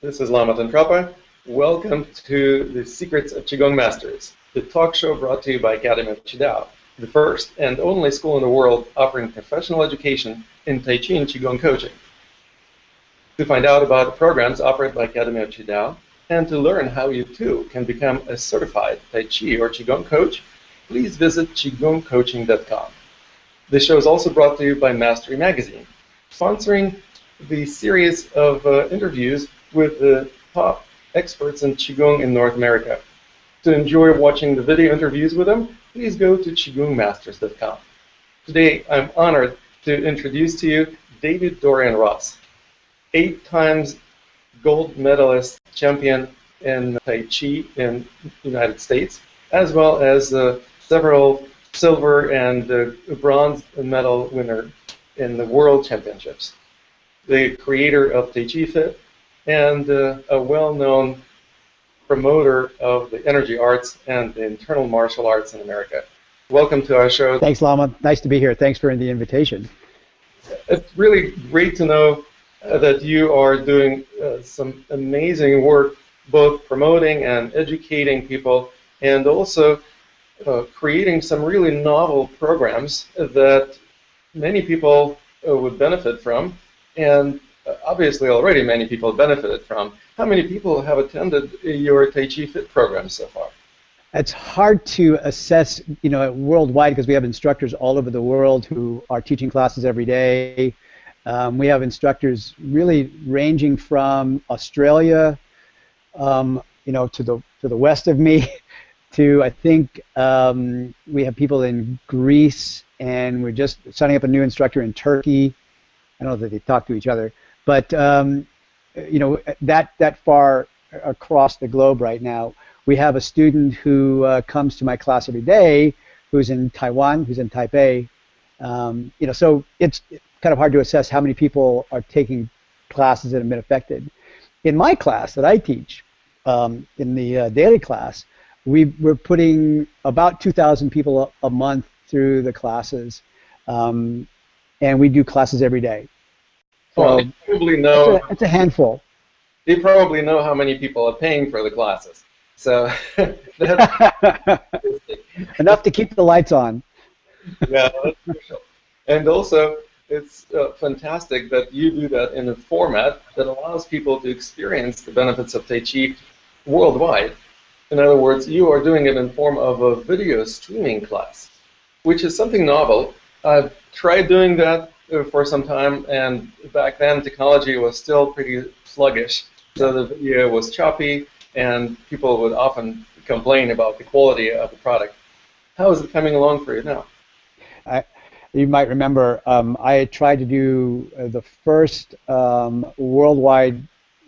This is Lama Tentrapa. Welcome to the Secrets of Qigong Masters, the talk show brought to you by Academy of Qidao, the first and only school in the world offering professional education in Tai Chi and Qigong coaching. To find out about the programs offered by Academy of Qidao and to learn how you too can become a certified Tai Chi or Qigong coach, please visit qigongcoaching.com. This show is also brought to you by Mastery Magazine, sponsoring the series of interviews with the top experts in Qigong in North America. To enjoy watching the video interviews with them, please go to qigongmasters.com. Today, I'm honored to introduce to you David-Dorian Ross, 8 times gold medalist champion in Tai Chi in the United States, as well as several silver and bronze medal winner in the World Championships. The creator of Tai Chi Fit and a well-known promoter of the energy arts and the internal martial arts in America. Welcome to our show. Thanks, Lama. Nice to be here. Thanks for the invitation. It's really great to know that you are doing some amazing work, both promoting and educating people, and also creating some really novel programs that many people would benefit from, and obviously already many people benefited from. How many people have attended your Tai Chi Fit program so far? It's hard to assess, worldwide, because we have instructors all over the world who are teaching classes every day. We have instructors really ranging from Australia, to the west of me, to I think we have people in Greece, and we're just signing up a new instructor in Turkey. I don't know that they talk to each other, but that far across the globe right now. We have a student who comes to my class every day, who's in Taiwan, who's in Taipei. So it's kind of hard to assess how many people are taking classes that have been affected. In my class that I teach, in the daily class, we're putting about 2,000 people a month through the classes, and we do classes every day. So well, they probably know. It's a handful. They probably know how many people are paying for the classes. So that's enough to keep the lights on. Yeah, that's crucial. And also, it's fantastic that you do that in a format that allows people to experience the benefits of Tai Chi worldwide. In other words, you are doing it in form of a video streaming class, which is something novel. I've tried doing that for some time, and back then technology was still pretty sluggish, so the video was choppy, and people would often complain about the quality of the product. How is it coming along for you now? You might remember I tried to do the first worldwide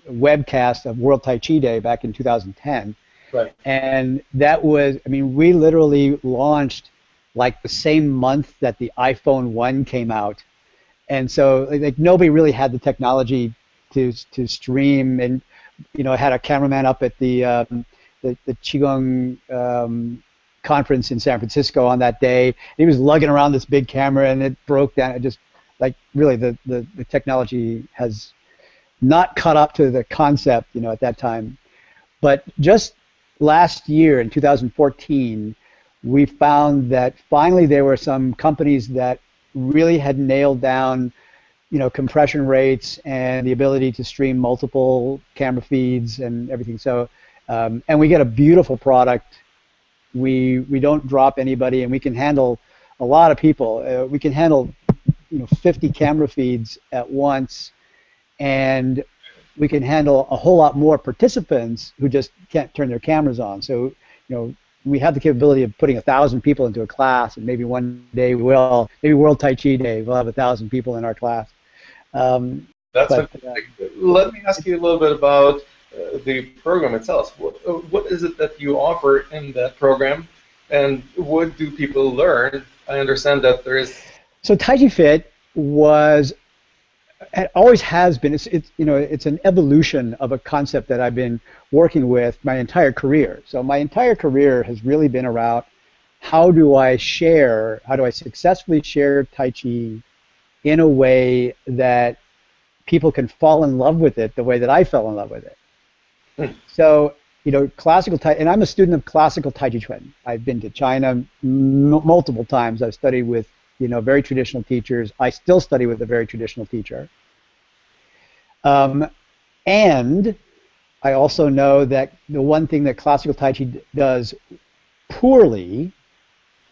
webcast of World Tai Chi Day back in 2010. Right. And that was, we literally launched like the same month that the iPhone 1 came out. And so nobody really had the technology to stream, and I had a cameraman up at the Qigong conference in San Francisco on that day. He was lugging around this big camera, and it broke down. It just really the technology has not caught up to the concept at that time. But just last year in 2014, we found that finally there were some companies that really had nailed down compression rates and the ability to stream multiple camera feeds and everything. So and we get a beautiful product. We don't drop anybody, and we can handle a lot of people. We can handle 50 camera feeds at once, and we can handle a whole lot more participants who just can't turn their cameras on. So we have the capability of putting 1,000 people into a class, and maybe one day we will. Maybe World Tai Chi Day, we'll have 1,000 people in our class. That's fantastic. Let me ask you a little bit about the program itself. What is it that you offer in that program, and what do people learn? I understand that there is. So Tai Chi Fit always has been. It's an evolution of a concept that I've been working with my entire career. So my entire career has really been around how do I successfully share Tai Chi in a way that people can fall in love with it the way that I fell in love with it. So, classical Tai, and I'm a student of classical Tai Chi Chuan. I've been to China multiple times. I've studied with, very traditional teachers. I still study with a very traditional teacher. And I also know that the one thing that classical Tai Chi does poorly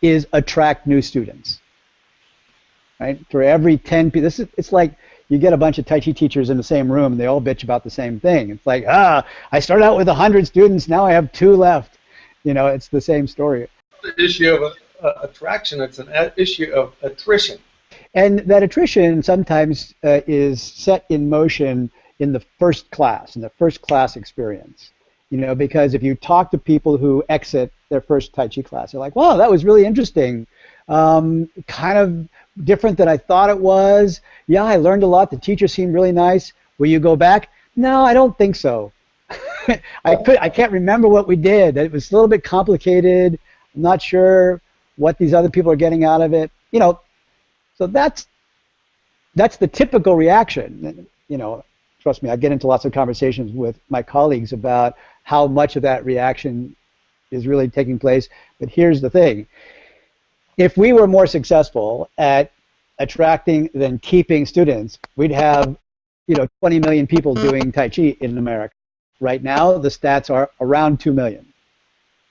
is attract new students. Right? For every 10 people, it's like you get a bunch of Tai Chi teachers in the same room, and they all bitch about the same thing. It's like, I started out with 100 students, now I have 2 left. It's the same story. The issue of attraction, it's an issue of attrition. And that attrition sometimes is set in motion in the first class, experience. Because if you talk to people who exit their first Tai Chi class, they're like, wow, that was really interesting. Kind of different than I thought it was. Yeah, I learned a lot. The teacher seemed really nice. Will you go back? No, I don't think so. I can't remember what we did. It was a little bit complicated. I'm not sure what these other people are getting out of it. So that's the typical reaction. Trust me, I get into lots of conversations with my colleagues about how much of that reaction is really taking place. But here's the thing. If we were more successful at attracting than keeping students, we'd have 20 million people doing Tai Chi in America. Right now, the stats are around 2 million.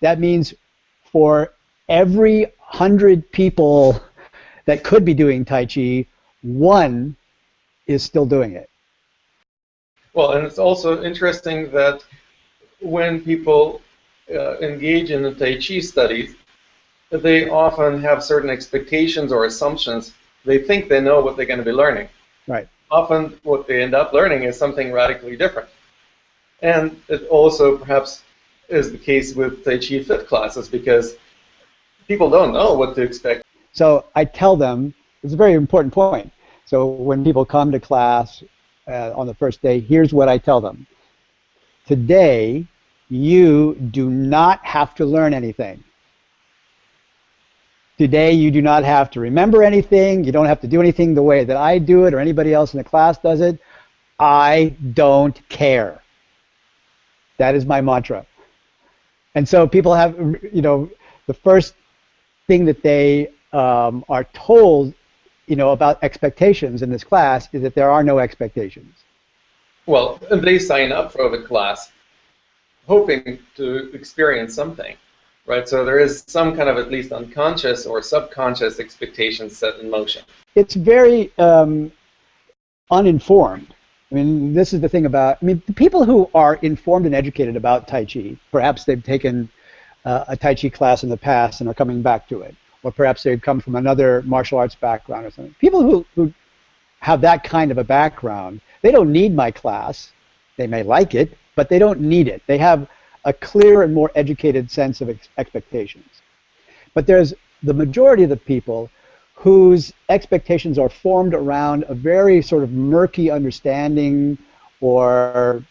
That means for every 100 people that could be doing Tai Chi, 1 is still doing it. Well, and it's also interesting that when people engage in the Tai Chi studies, they often have certain expectations or assumptions. They think they know what they're going to be learning. Right. Often what they end up learning is something radically different. And it also perhaps is the case with Tai Chi Fit classes because people don't know what to expect. So I tell them, it's a very important point. So when people come to class on the first day, here's what I tell them. Today, you do not have to learn anything. Today, you do not have to remember anything. You don't have to do anything the way that I do it or anybody else in the class does it. I don't care. That is my mantra. And so people have, the first thing that they are told, about expectations in this class is that there are no expectations. Well, they sign up for the class hoping to experience something. Right, so there is some kind of at least unconscious or subconscious expectations set in motion. It's very uninformed. I mean, this is the thing about, the people who are informed and educated about Tai Chi, perhaps they've taken a Tai Chi class in the past and are coming back to it, or perhaps they've come from another martial arts background or something. People who have that kind of a background, they don't need my class. They may like it, but they don't need it. They have a clear and more educated sense of expectations. But there's the majority of the people whose expectations are formed around a very sort of murky understanding or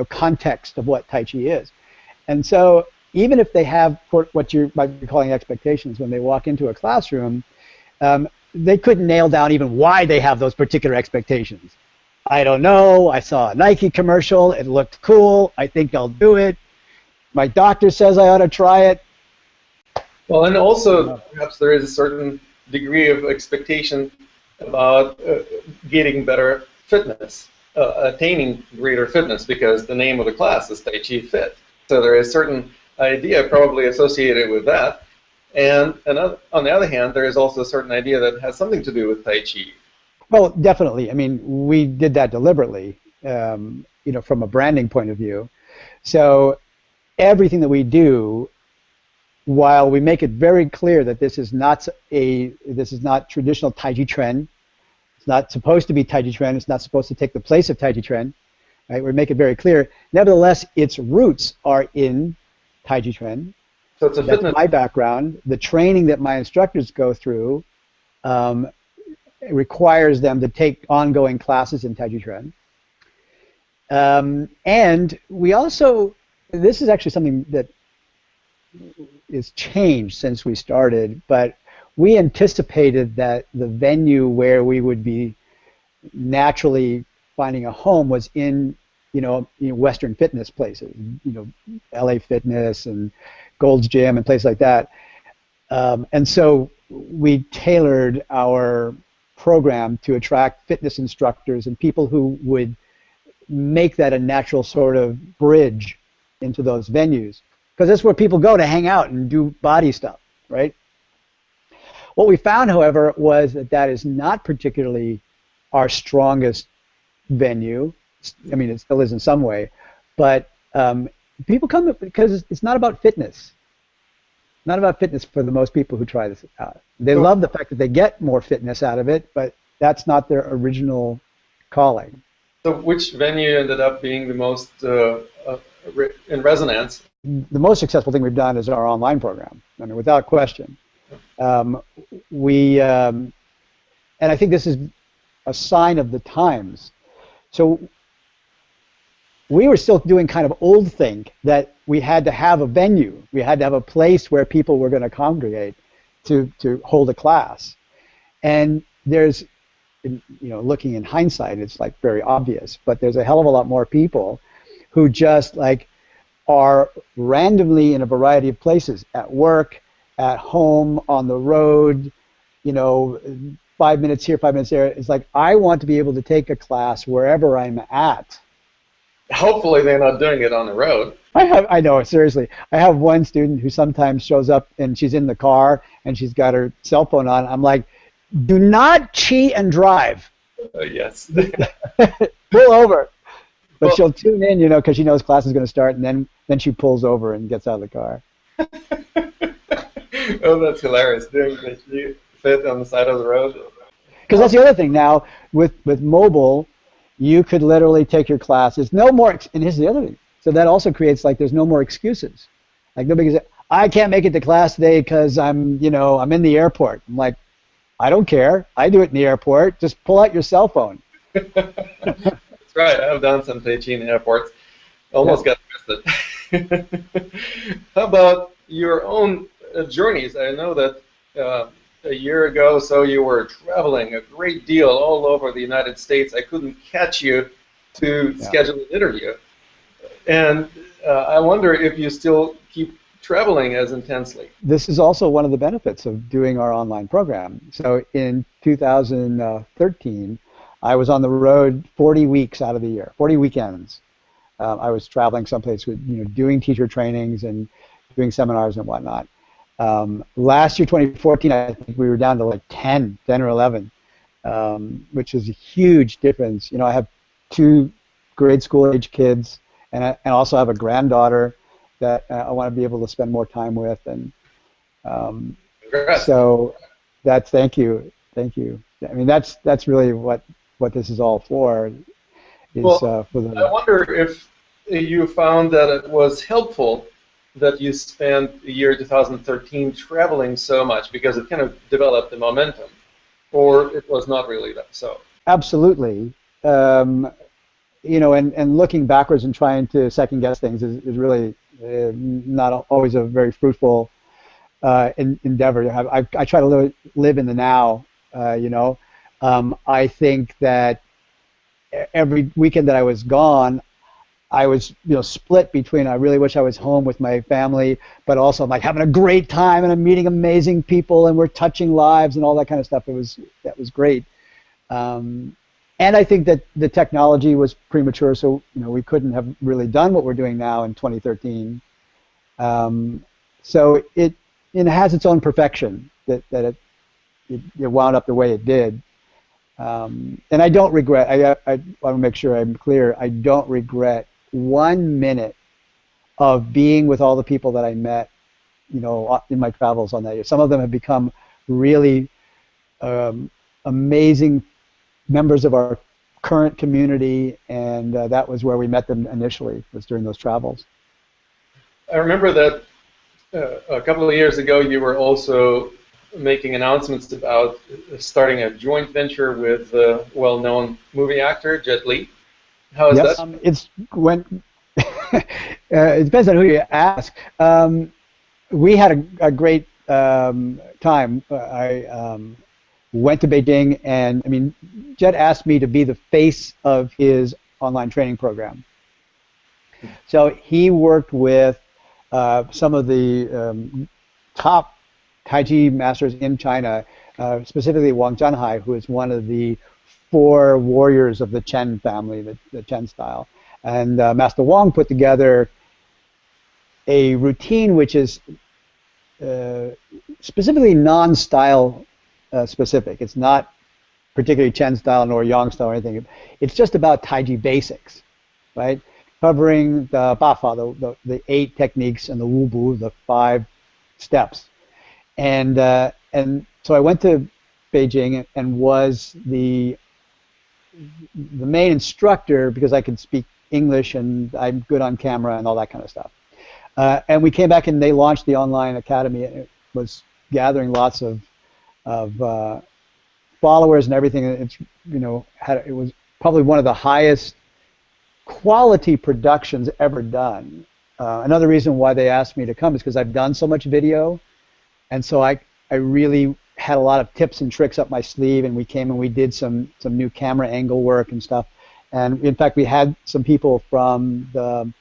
context of what Tai Chi is. And so even if they have what you might be calling expectations when they walk into a classroom, they couldn't nail down even why they have those particular expectations. I don't know, I saw a Nike commercial, it looked cool, I think I'll do it. My doctor says I ought to try it. Well, and also perhaps there is a certain degree of expectation about getting better fitness, attaining greater fitness, because the name of the class is Tai Chi Fit. So there is a certain idea probably associated with that. And on the other hand, there is also a certain idea that has something to do with Tai Chi. Well, definitely. I mean, we did that deliberately, from a branding point of view. So everything that we do, while we make it very clear that this is not traditional Tai Chi Chuan, it's not supposed to be Tai Chi Chuan, it's not supposed to take the place of Tai Chi Chuan, right? We make it very clear. Nevertheless, its roots are in Tai Chi Chuan. So it's a That's my background. The training that my instructors go through requires them to take ongoing classes in Tai Chi Chuan. And we also, this is actually something that is changed since we started, but we anticipated that the venue where we would be naturally finding a home was in Western fitness places, LA Fitness and Gold's Gym and places like that. And so we tailored our program to attract fitness instructors and people who would make that a natural sort of bridge into those venues, because that's where people go to hang out and do body stuff, right? What we found, however, was that is not particularly our strongest venue. I mean, it still is in some way, but people come because it's not about fitness. Not about fitness for the most people who try this out. They love the fact that they get more fitness out of it, but that's not their original calling. So which venue ended up being the most in resonance? The most successful thing we've done is our online program. I mean, without question. And I think this is a sign of the times. So we were still doing kind of old thing that we had to have a venue. We had to have a place where people were going to congregate to hold a class. And there's, looking in hindsight, it's like very obvious, but there's a hell of a lot more people who just like are randomly in a variety of places, at work, at home, on the road, 5 minutes here, 5 minutes there. It's like, I want to be able to take a class wherever I'm at. Hopefully they're not doing it on the road. I know, seriously. I have one student who sometimes shows up and she's in the car and she's got her cell phone on. I'm like, do not cheat and drive. Yes. Pull over. But she'll tune in, because she knows class is going to start, and then she pulls over and gets out of the car. Oh, that's hilarious. Doing the fit on the side of the road. Because that's the other thing now, with mobile, you could literally take your class. There's no more, and here's the other thing. So that also creates, there's no more excuses. Like, nobody can say, I can't make it to class today because I'm in the airport. I'm like, I don't care. I do it in the airport. Just pull out your cell phone. That's right. I've done some Tai Chi in airports. Almost got arrested. How about your own journeys? I know that a year ago, so you were traveling a great deal all over the United States. I couldn't catch you to schedule an interview. And I wonder if you still keep traveling as intensely. This is also one of the benefits of doing our online program. So in 2013, I was on the road 40 weeks out of the year, 40 weekends. I was traveling someplace with, doing teacher trainings and doing seminars and whatnot. Last year, 2014, I think we were down to like 10 or 11, which is a huge difference. I have 2 grade school age kids, and I also have a granddaughter that I want to be able to spend more time with. And so thank you. I mean, that's really what this is all for. I wonder if you found that it was helpful that you spent the year 2013 traveling so much, because it kind of developed the momentum, or it was not really that so. Absolutely. And looking backwards and trying to second guess things is really not always a very fruitful endeavor. I try to live in the now. I think that every weekend that I was gone, I was split between I really wish I was home with my family, but also I'm like having a great time and I'm meeting amazing people and we're touching lives and all that kind of stuff. That was great. And I think that the technology was premature, so we couldn't have really done what we're doing now in 2013. So it has its own perfection that it wound up the way it did. And I don't regret. I want to make sure I'm clear. I don't regret 1 minute of being with all the people that I met, in my travels on that year. Some of them have become really amazing members of our current community, and that was where we met them initially, was during those travels. I remember that a couple of years ago you were also making announcements about starting a joint venture with the well-known movie actor Jet Li. How is that? It depends on who you ask. We had a great time. I went to Beijing, and Jet asked me to be the face of his online training program. So he worked with some of the top Tai Chi masters in China, specifically Wang Zhanhai, who is one of the 4 warriors of the Chen family, the Chen style. And Master Wang put together a routine which is specifically non-style specific. It's not particularly Chen style nor Yang style or anything. It's just about Tai Chi basics, right? Covering the Bafa, the 8 techniques, and the Wu Bu, the 5 steps. And so I went to Beijing and was the main instructor because I could speak English and I'm good on camera and all that kind of stuff. And we came back and they launched the online academy. And it was gathering lots of followers and everything. It's it was probably one of the highest quality productions ever done. Another reason why they asked me to come is because I've done so much video, and so I really had a lot of tips and tricks up my sleeve, and we came and we did some new camera angle work and stuff. And in fact, we had some people from the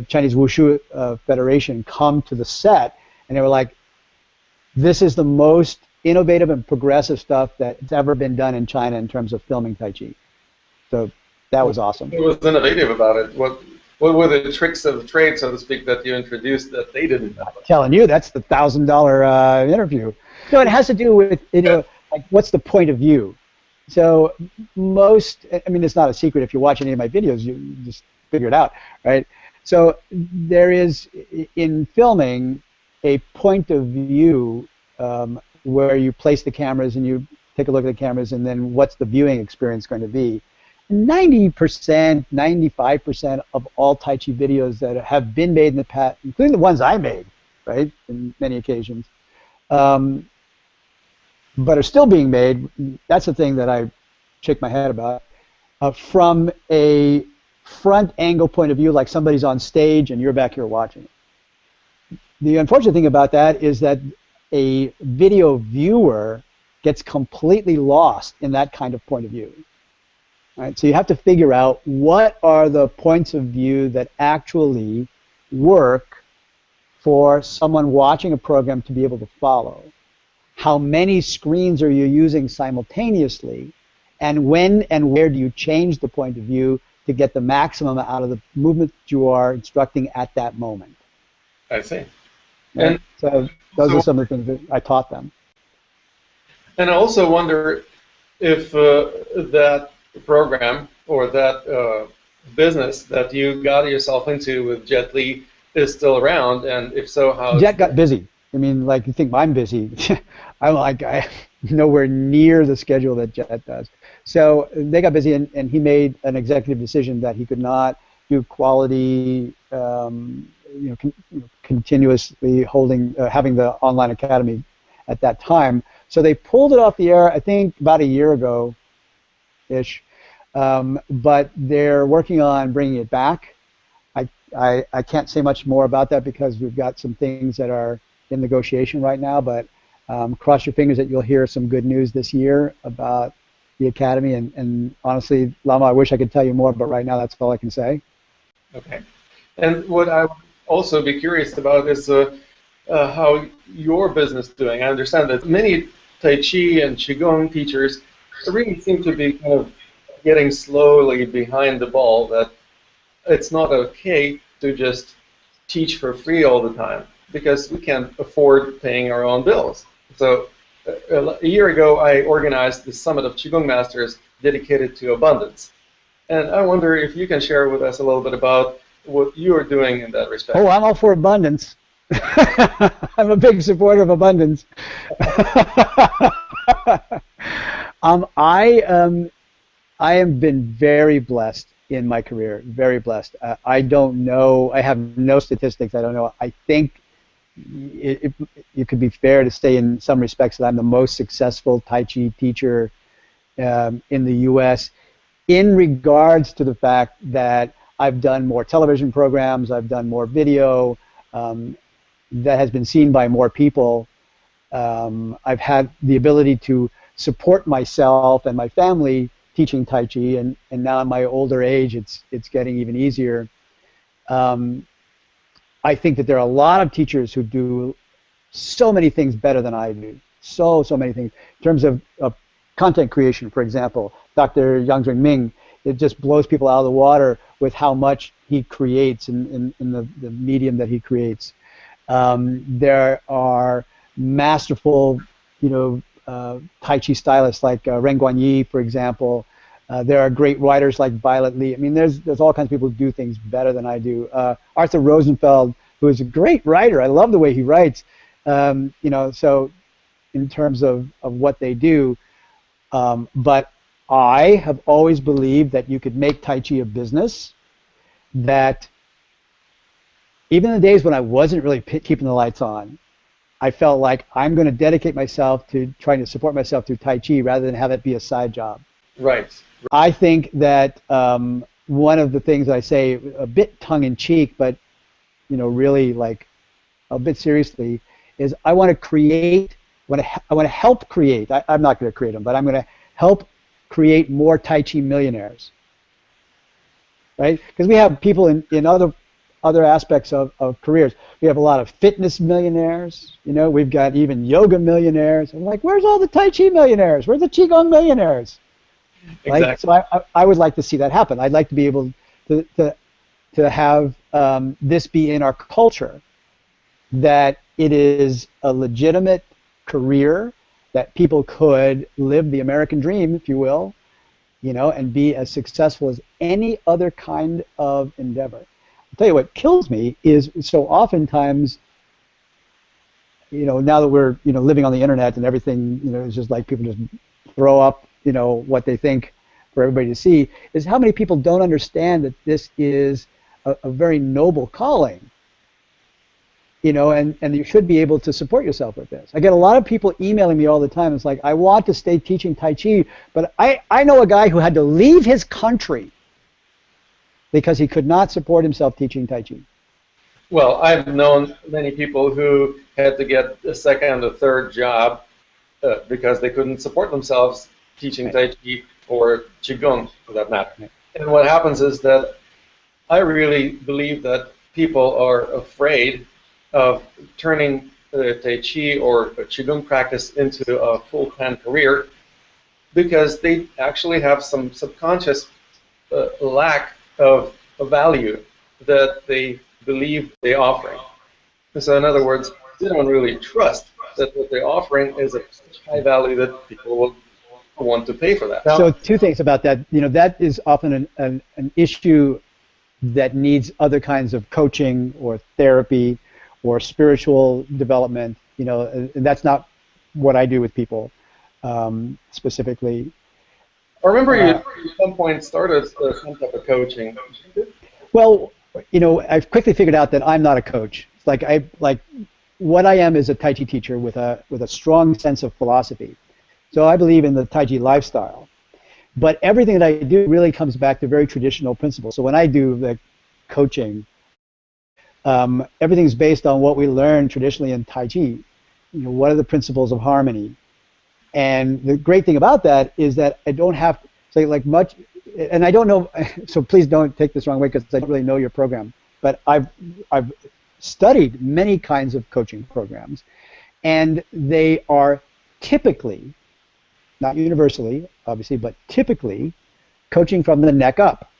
Chinese Wushu Federation come to the set, and they were like, "This is the most innovative and progressive stuff that's ever been done in China in terms of filming Tai Chi." So that was awesome. What was innovative about it? What were the tricks of the trade, so to speak, that you introduced that they didn't know? I'm telling you, that's the $1,000 interview. No, it has to do with like what's the point of view. So it's not a secret if you watch any of my videos, you just figure it out, right? So there is in filming a point of view where you place the cameras and you take a look at the cameras, and then what's the viewing experience going to be. 90%, 95% of all Tai Chi videos that have been made in the past, including the ones I made, right, in many occasions, but are still being made, that's the thing that I shake my head about, from a front angle point of view, like somebody's on stage and you're back here watching it. The unfortunate thing about that is that a video viewer gets completely lost in that kind of point of view. Right? So you have to figure out what are the points of view that actually work for someone watching a program to be able to follow. How many screens are you using simultaneously, and when and where do you change the point of view to get the maximum out of the movement you are instructing at that moment. I see. Right? And so those are some of the things that I taught them. And I also wonder if that program or that business that you got yourself into with Jet Li is still around, and if so, how? Jet got busy. I mean, like, you think I'm busy. I'm nowhere near the schedule that Jet does. So they got busy, and he made an executive decision that he could not do quality, continuously having the online academy at that time. So they pulled it off the air, I think, about a year ago-ish. But they're working on bringing it back. I can't say much more about that because we've got some things that are in negotiation right now, but cross your fingers that you'll hear some good news this year about the Academy, and honestly, Lama, I wish I could tell you more, but right now that's all I can say. Okay. And what I would also be curious about is how your business is doing. I understand that many Tai Chi and Qigong teachers really seem to be kind of getting slowly behind the ball, that it's not okay to just teach for free all the time, because we can't afford paying our own bills. So a year ago, I organized the Summit of Qigong Masters dedicated to abundance. And I wonder if you can share with us a little bit about what you are doing in that respect. Oh, I'm all for abundance. I'm a big supporter of abundance. I have been very blessed in my career, very blessed. I don't know, I have no statistics, I don't know. I think it could be fair to say in some respects that I'm the most successful Tai Chi teacher in the U.S. in regards to the fact that I've done more television programs, I've done more video that has been seen by more people. I've had the ability to support myself and my family teaching Tai Chi, and now in my older age, it's getting even easier. I think that there are a lot of teachers who do so many things better than I do. So many things. In terms of content creation, for example, Dr. Yang Ming, it just blows people out of the water with how much he creates in the medium that he creates. There are masterful, Tai Chi stylists like Ren Guanyi, for example. There are great writers like Violet Lee. I mean, there's all kinds of people who do things better than I do. Arthur Rosenfeld, who is a great writer. I love the way he writes. So in terms of what they do. But I have always believed that you could make Tai Chi a business, that even in the days when I wasn't really keeping the lights on, I felt like I'm going to dedicate myself to trying to support myself through Tai Chi rather than have it be a side job. Right. I think that one of the things I say a bit tongue-in-cheek, but really like a bit seriously, is I want to create. I want to help create. I'm not going to create them, but I'm going to help create more Tai Chi millionaires. Right? Because we have people in other aspects of careers. We have a lot of fitness millionaires. We've got even yoga millionaires. I'm like, where's all the Tai Chi millionaires? Where's the Qigong millionaires? Exactly. Right? So I would like to see that happen. I'd like to be able to have this be in our culture, that it is a legitimate career, that people could live the American dream, if you will, and be as successful as any other kind of endeavor. I'll tell you what kills me is so oftentimes, now that we're, living on the internet and everything, it's just like people just throw up, what they think for everybody to see, is how many people don't understand that this is a very noble calling. And you should be able to support yourself with this. I get a lot of people emailing me all the time. It's like, I want to stay teaching Tai Chi, but I know a guy who had to leave his country because he could not support himself teaching Tai Chi. Well, I've known many people who had to get a second or third job because they couldn't support themselves teaching Tai Chi or Qigong, for that matter. Right. And what happens is that I really believe that people are afraid of turning Tai Chi or Qigong practice into a full-time career because they actually have some subconscious lack of value that they believe they're offering. So in other words, they don't really trust that what they're offering is of such high value that people will want to pay for that. Now, so two things about that. That is often an issue that needs other kinds of coaching or therapy or spiritual development, and that's not what I do with people specifically. I remember you at some point started some type of coaching. Well, I've quickly figured out that I'm not a coach. It's what I am is a Tai Chi teacher with a strong sense of philosophy. So I believe in the Tai Chi lifestyle. But everything that I do really comes back to very traditional principles. So when I do the coaching, everything's based on what we learn traditionally in Tai Chi. What are the principles of harmony? And the great thing about that is that I don't have to say much, and I don't know, so please don't take this the wrong way because I don't really know your program, but I've studied many kinds of coaching programs, and they are typically, not universally, obviously, but typically coaching from the neck up.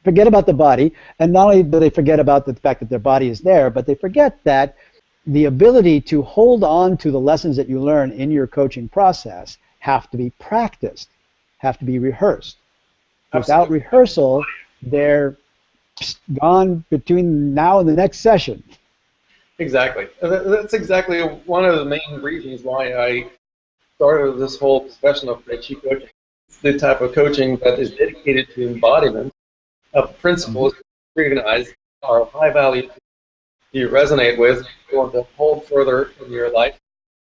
Forget about the body, and not only do they forget about the fact that their body is there, but they forget that the ability to hold on to the lessons that you learn in your coaching process have to be practiced, have to be rehearsed. Without rehearsal, they're gone between now and the next session. Exactly. That's exactly one of the main reasons why I started this whole profession of Tai Chi coaching. It's the type of coaching that is dedicated to embodiment of principles you recognize are of high value, you resonate with, you want to hold further in your life,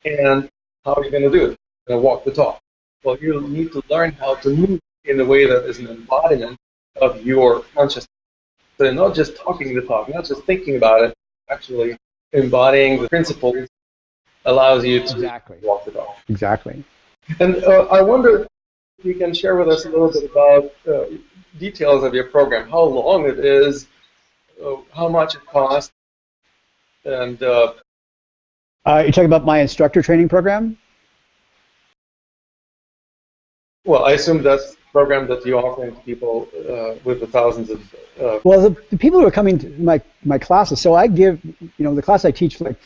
and how are you going to do it? You're going to walk the talk. Well, you need to learn how to move in a way that is an embodiment of your consciousness. So you're not just talking the talk, not just thinking about it, actually embodying the principles allows you to walk the talk. Exactly. And I wonder, you can share with us a little bit about details of your program, how long it is, how much it costs, and you're talking about my instructor training program? well, I assume that's the program that you're offering to people with the thousands of. Well, the people who are coming to my classes, so I give, the class I teach like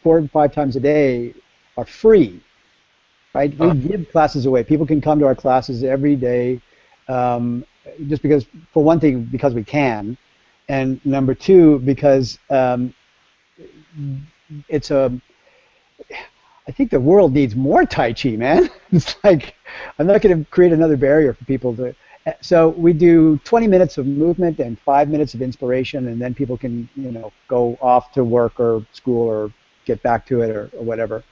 4 or 5 times a day are free, right? We give classes away. People can come to our classes every day, just because, for one thing, because we can, and number two, because it's a. I think the world needs more Tai Chi, man. It's like, I'm not going to create another barrier for people to. So we do 20 minutes of movement and 5 minutes of inspiration, and then people can, go off to work or school or get back to it or whatever.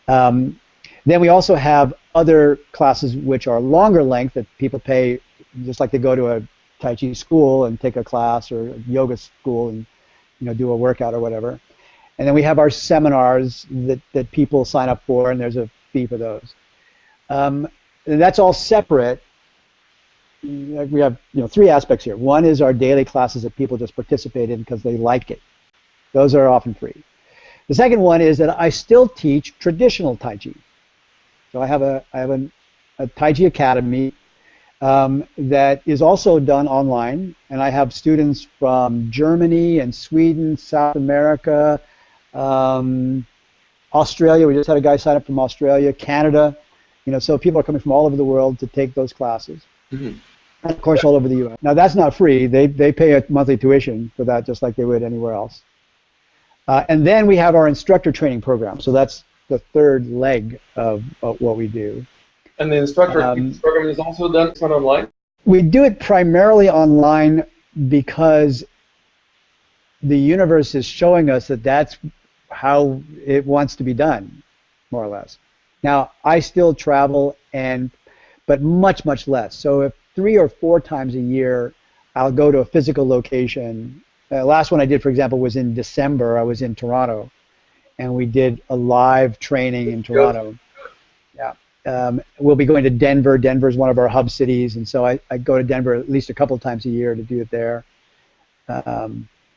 Then we also have other classes which are longer length that people pay, just like they go to a Tai Chi school and take a class, or a yoga school and do a workout or whatever. And then we have our seminars that people sign up for, and there's a fee for those. And that's all separate. We have 3 aspects here. One is our daily classes that people just participate in because they like it. Those are often free. The second one is that I still teach traditional Tai Chi. So I have a Tai Chi academy that is also done online, and I have students from Germany and Sweden, South America, Australia. We just had a guy sign up from Australia, Canada. So people are coming from all over the world to take those classes. Mm-hmm. And of course, all over the U.S. Now that's not free. They pay a monthly tuition for that, just like they would anywhere else. And then we have our instructor training program. So that's the third leg of what we do. And the instructor program is also done online? We do it primarily online because the universe is showing us that that's how it wants to be done, more or less. Now, I still travel, but much, much less. So if 3 or 4 times a year, I'll go to a physical location. Last one I did, for example, was in December. I was in Toronto, and we did a live training in Toronto. Yeah. We'll be going to Denver. Denver is one of our hub cities, and so I go to Denver at least a couple times a year to do it there.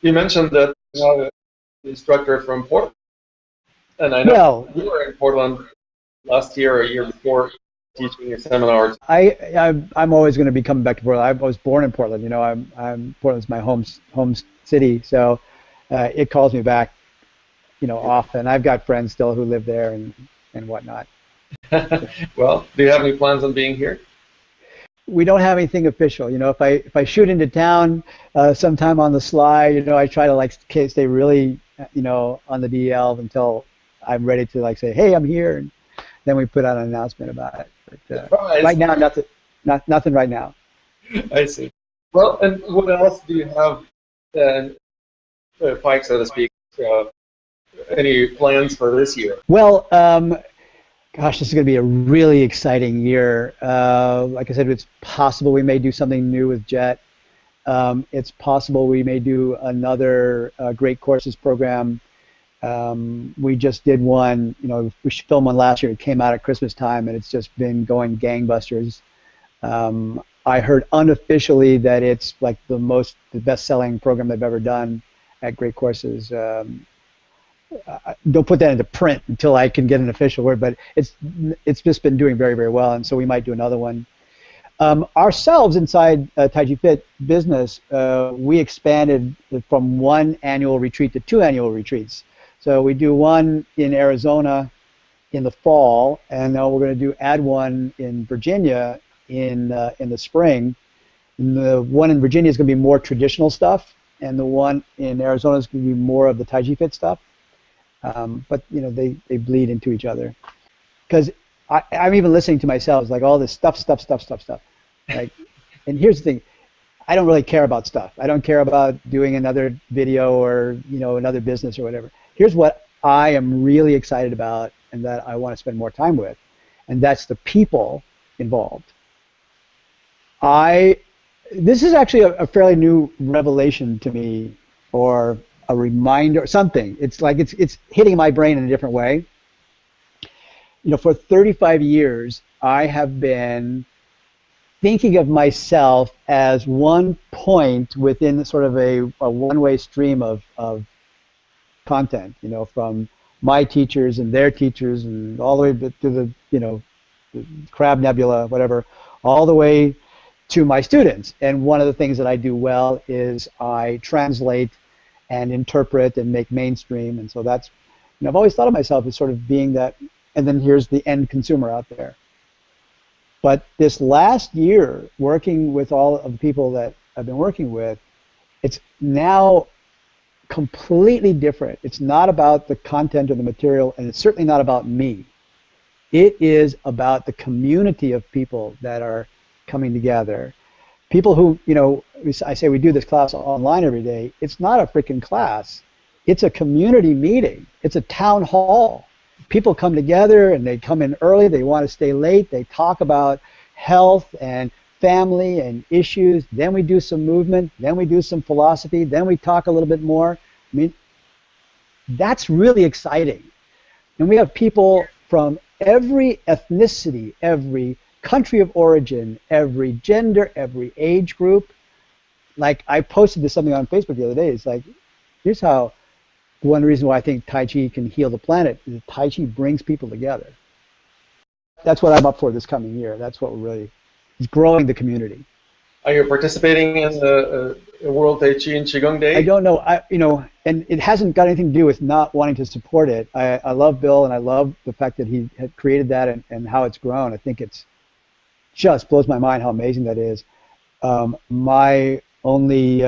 You mentioned that you have an instructor from Portland, and I know you were in Portland last year or a year before teaching a seminar. I'm always going to be coming back to Portland. I was born in Portland. Portland's my home city, so it calls me back, often. I've got friends still who live there and whatnot. Well, do you have any plans on being here? We don't have anything official. If I shoot into town sometime on the sly, I try to stay really, on the DL until I'm ready to say, hey, I'm here, and then we put out an announcement about it. But right now, nothing right now. I see. Well, and what else do you have, Pike, so to speak? Any plans for this year? Well, gosh, this is going to be a really exciting year. Like I said, it's possible we may do something new with JET. It's possible we may do another Great Courses program. We just did one, we filmed one last year. It came out at Christmas time, and it's just been going gangbusters. I heard unofficially that it's like the best-selling program they've ever done at Great Courses. Don't put that into print until I can get an official word, but it's just been doing very, very well, and so we might do another one. Ourselves inside Tai Chi Fit business, we expanded from 1 annual retreat to 2 annual retreats. So we do one in Arizona in the fall, and now we're going to add one in Virginia in the spring. And the one in Virginia is going to be more traditional stuff, and the one in Arizona is going to be more of the Tai Chi Fit stuff. But they bleed into each other. Because I'm even listening to myself, like all this stuff. Like, and here's the thing, I don't really care about stuff. I don't care about doing another video or another business or whatever. Here's what I am really excited about and that I want to spend more time with, and that's the people involved. This is actually a fairly new revelation to me, or a reminder, something. It's like it's hitting my brain in a different way. For 35 years, I have been thinking of myself as one point within sort of a one-way stream of content, from my teachers and their teachers and all the way to the Crab Nebula, whatever, all the way to my students. And one of the things that I do well is I translate and interpret and make mainstream. And so that's, I've always thought of myself as sort of being that, and then here's the end consumer out there. But this last year, working with all of the people that I've been working with, it's now completely different. It's not about the content or the material, and it's certainly not about me. It is about the community of people that are coming together. People who, I say we do this class online every day. It's not a freaking class. It's a community meeting. It's a town hall. People come together and they come in early. They want to stay late. They talk about health and family and issues. Then we do some movement. Then we do some philosophy. Then we talk a little bit more. I mean, that's really exciting. And we have people from every ethnicity, every country of origin, every gender, every age group. Like, I posted this something on Facebook the other day. It's like, here's how one reason why I think Tai Chi can heal the planet is that Tai Chi brings people together. That's what I'm up for this coming year. That's what we're really, is growing the community. Are you participating in the World Tai Chi and Qigong Day? I don't know. And it hasn't got anything to do with not wanting to support it. I love Bill, and I love the fact that he had created that and how it's grown. I think it's just blows my mind how amazing that is. My only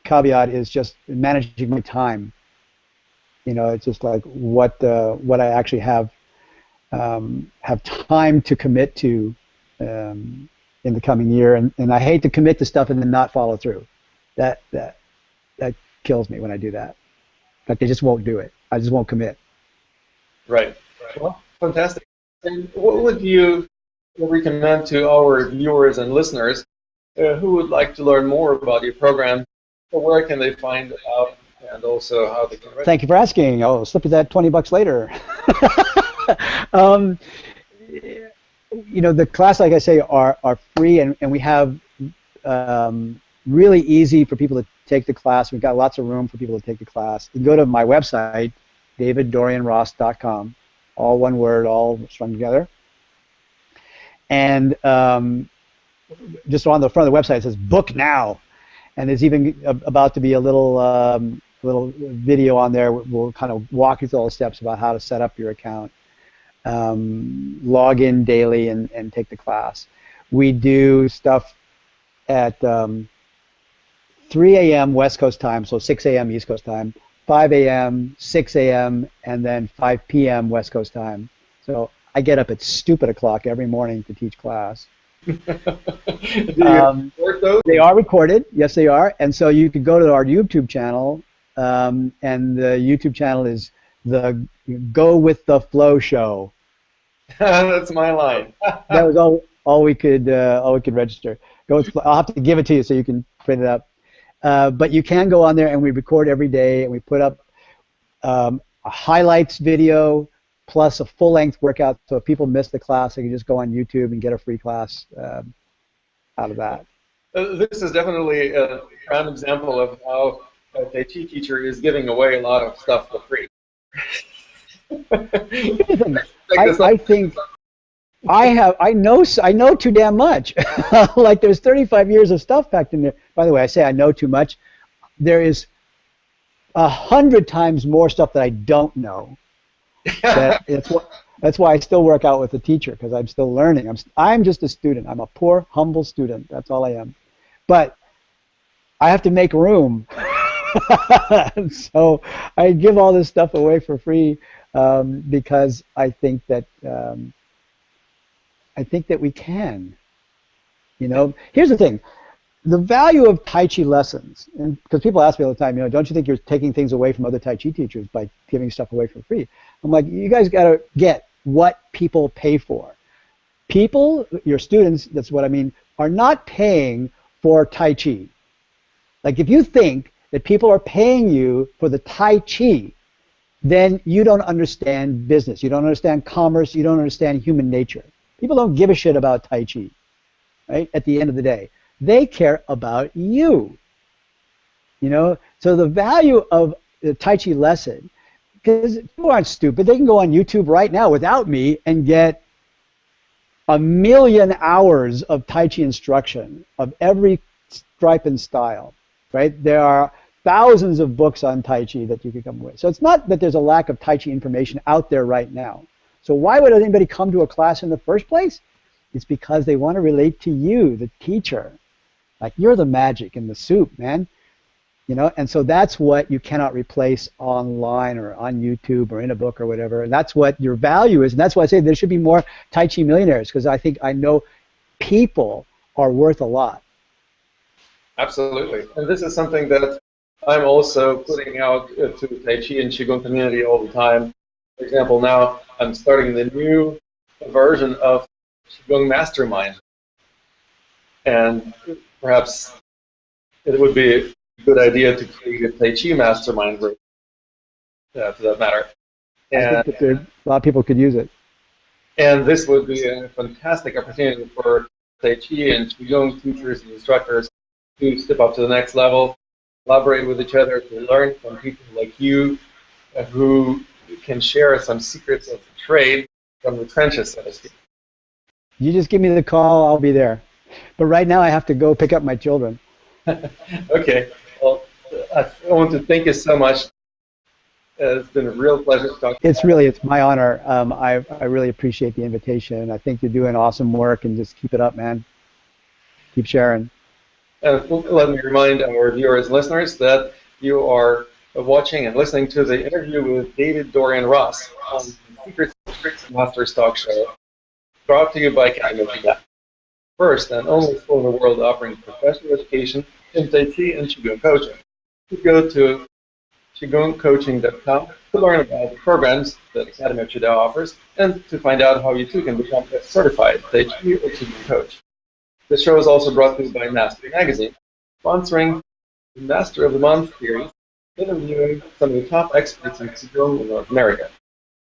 caveat is just managing my time. It's just like what I actually have time to commit to in the coming year, and I hate to commit to stuff and then not follow through. That kills me when I do that. Like, I just won't do it. I just won't commit. Right. Well, fantastic. And what would you recommend to our viewers and listeners who would like to learn more about your program? Where can they find out, and also how they can register? Thank you for asking. I'll slip you that $20 later. The class, like I say, are free, and we have really easy for people to take the class. We've got lots of room for people to take the class. You can go to my website, daviddorianross.com, all one word, all strung together. And just on the front of the website, it says "Book Now," and there's even about to be a little video on there. We'll kind of walk you through all the steps about how to set up your account, log in daily, and take the class. We do stuff at 3 a.m. West Coast time, so 6 a.m. East Coast time, 5 a.m., 6 a.m., and then 5 p.m. West Coast time. So I get up at stupid o'clock every morning to teach class. Do you record those? They are recorded. Yes, they are. And so you could go to our YouTube channel, and the YouTube channel is the Go With The Flow Show. That's my line. That was all we could register. I'll have to give it to you so you can print it up. But you can go on there, and we record every day, and we put up a highlights video plus a full-length workout. So if people miss the class, they can just go on YouTube and get a free class out of that. This is definitely a prime example of how a Tai Chi teacher is giving away a lot of stuff for free. I think I know too damn much. Like, there's 35 years of stuff packed in there. By the way, I say I know too much. There is 100 times more stuff that I don't know. That's why I still work out with a teacher, because I'm still learning. I'm just a student. I'm a poor, humble student. That's all I am. But I have to make room. So I give all this stuff away for free because I think that we can. Here's the thing. The value of Tai Chi lessons, because people ask me all the time, don't you think you're taking things away from other Tai Chi teachers by giving stuff away for free? I'm like, you guys got to get what people pay for. People, your students, that's what I mean, are not paying for Tai Chi. Like, if you think that people are paying you for the Tai Chi, then you don't understand business. You don't understand commerce. You don't understand human nature. People don't give a shit about Tai Chi. right? At the end of the day, they care about you. So the value of the Tai Chi lesson, because people aren't stupid, they can go on YouTube right now without me and get 1,000,000 hours of Tai Chi instruction of every stripe and style, right? There are thousands of books on Tai Chi that you could come with. So it's not that there's a lack of Tai Chi information out there right now. So why would anybody come to a class in the first place? It's because they want to relate to you, the teacher. Like, you're the magic in the soup, man. And so that's what you cannot replace online or on YouTube or in a book or whatever. And that's what your value is. And that's why I say there should be more Tai Chi millionaires, because I know people are worth a lot. Absolutely. And this is something that I'm also putting out to the Tai Chi and Qigong community all the time. For example, now I'm starting the new version of Qigong Mastermind. And perhaps it would be a good idea to create a Tai Chi Mastermind group, for that matter. And I think that a lot of people could use it. And this would be a fantastic opportunity for Tai Chi and Qigong teachers and instructors to step up to the next level, collaborate with each other, to learn from people like you who can share some secrets of the trade from the trenches, so to speak. You just give me the call, I'll be there. But right now I have to go pick up my children. Okay. Well, I want to thank you so much. It's been a real pleasure to talk to you. It's my honor. I really appreciate the invitation. I think you're doing awesome work, and just keep it up, man. Keep sharing. Let me remind our viewers and listeners that you are watching and listening to the interview with David-Dorian on the Secrets Masters Talk Show, brought to you by Academy of Qigong. First and only school in the world offering professional education in Tai Chi and Qigong coaching. You go to qigongcoaching.com to learn about the programs that Academy of Qigong offers and to find out how you too can become a certified Tai Chi or Qigong coach. The show is also brought to you by Master Magazine, sponsoring the Master of the Month series, interviewing some of the top experts in Qigong in North America.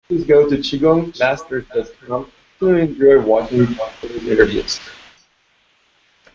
Please go to qigongmasters.com to enjoy watching these interviews.